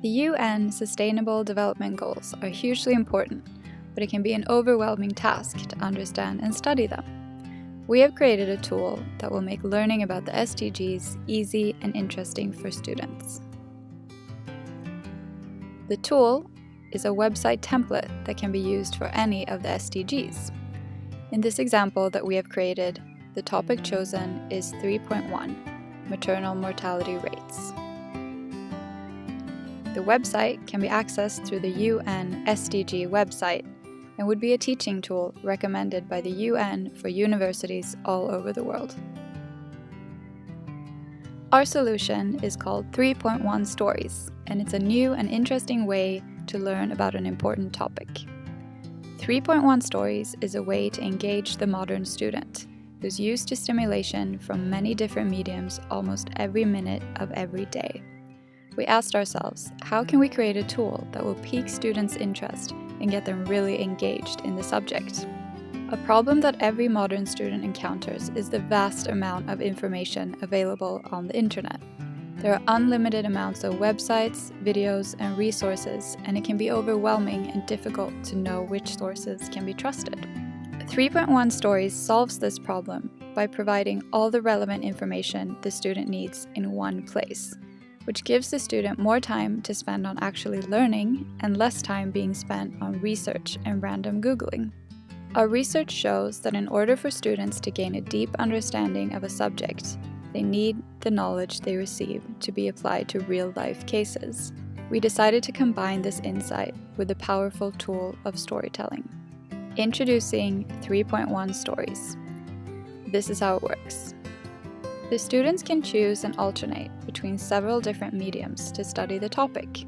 The UN Sustainable Development Goals are hugely important, but it can be an overwhelming task to understand and study them. We have created a tool that will make learning about the SDGs easy and interesting for students. The tool is a website template that can be used for any of the SDGs. In this example that we have created, the topic chosen is 3.1, maternal mortality rates. The website can be accessed through the UN SDG website and would be a teaching tool recommended by the UN for universities all over the world. Our solution is called 3.1 Stories, and it's a new and interesting way to learn about an important topic. 3.1 Stories is a way to engage the modern student, who's used to stimulation from many different mediums almost every minute of every day. We asked ourselves, how can we create a tool that will pique students' interest and get them really engaged in the subject? A problem that every modern student encounters is the vast amount of information available on the internet. There are unlimited amounts of websites, videos, and resources, and it can be overwhelming and difficult to know which sources can be trusted. 3.1 Stories solves this problem by providing all the relevant information the student needs in one place, which gives the student more time to spend on actually learning and less time being spent on research and random Googling. Our research shows that in order for students to gain a deep understanding of a subject, they need the knowledge they receive to be applied to real-life cases. We decided to combine this insight with the powerful tool of storytelling. Introducing 3.1 Stories. This is how it works. The students can choose and alternate between several different mediums to study the topic.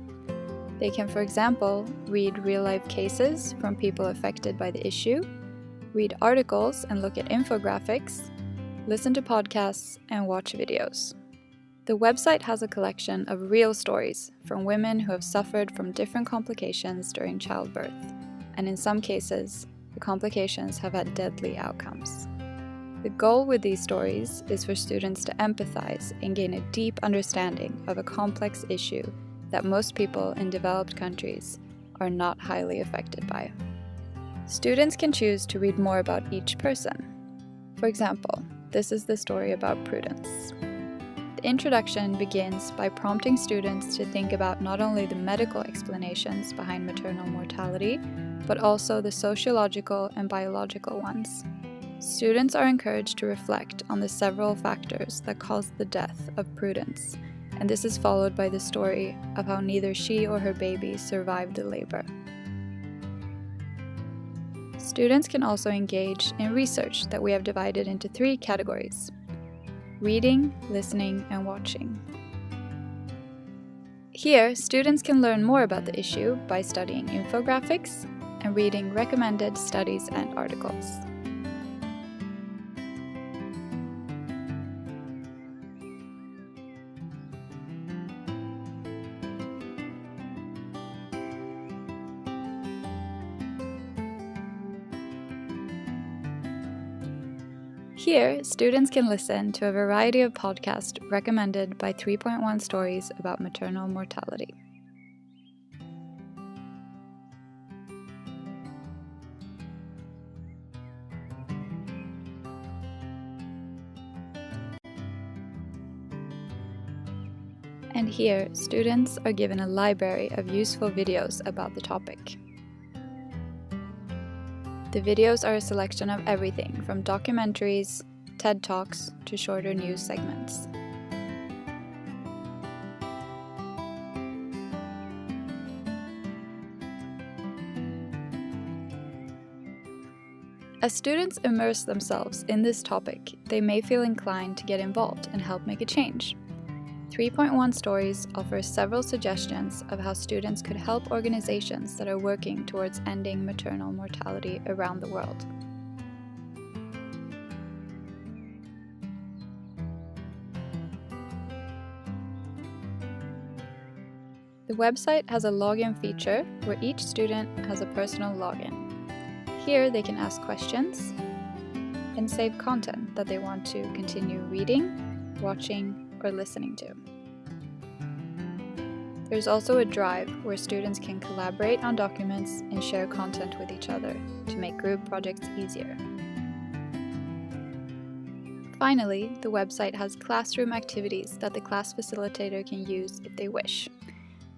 They can, for example, read real-life cases from people affected by the issue, read articles and look at infographics, listen to podcasts, and watch videos. The website has a collection of real stories from women who have suffered from different complications during childbirth, and in some cases, the complications have had deadly outcomes. The goal with these stories is for students to empathize and gain a deep understanding of a complex issue that most people in developed countries are not highly affected by. Students can choose to read more about each person. For example, this is the story about Prudence. The introduction begins by prompting students to think about not only the medical explanations behind maternal mortality, but also the sociological and biological ones. Students are encouraged to reflect on the several factors that caused the death of Prudence, and this is followed by the story of how neither she or her baby survived the labor. Students can also engage in research that we have divided into 3 categories: reading, listening, and watching. Here, students can learn more about the issue by studying infographics and reading recommended studies and articles. Here, students can listen to a variety of podcasts recommended by 3.1 Stories about maternal mortality. And here, students are given a library of useful videos about the topic. The videos are a selection of everything from documentaries, TED Talks, to shorter news segments. As students immerse themselves in this topic, they may feel inclined to get involved and help make a change. 3.1 Stories offers several suggestions of how students could help organizations that are working towards ending maternal mortality around the world. The website has a login feature where each student has a personal login. Here they can ask questions and save content that they want to continue reading, watching, or listening to. There's also a drive where students can collaborate on documents and share content with each other to make group projects easier. Finally, the website has classroom activities that the class facilitator can use if they wish.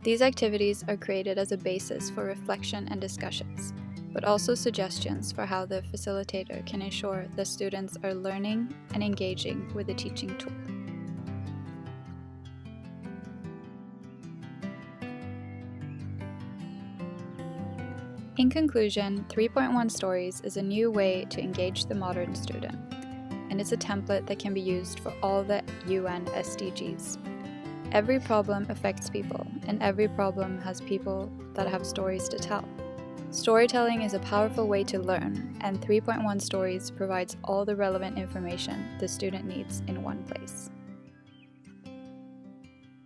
These activities are created as a basis for reflection and discussions, but also suggestions for how the facilitator can ensure that students are learning and engaging with the teaching tool. In conclusion, 3.1 Stories is a new way to engage the modern student, and it's a template that can be used for all the UN SDGs. Every problem affects people, and every problem has people that have stories to tell. Storytelling is a powerful way to learn, and 3.1 Stories provides all the relevant information the student needs in one place.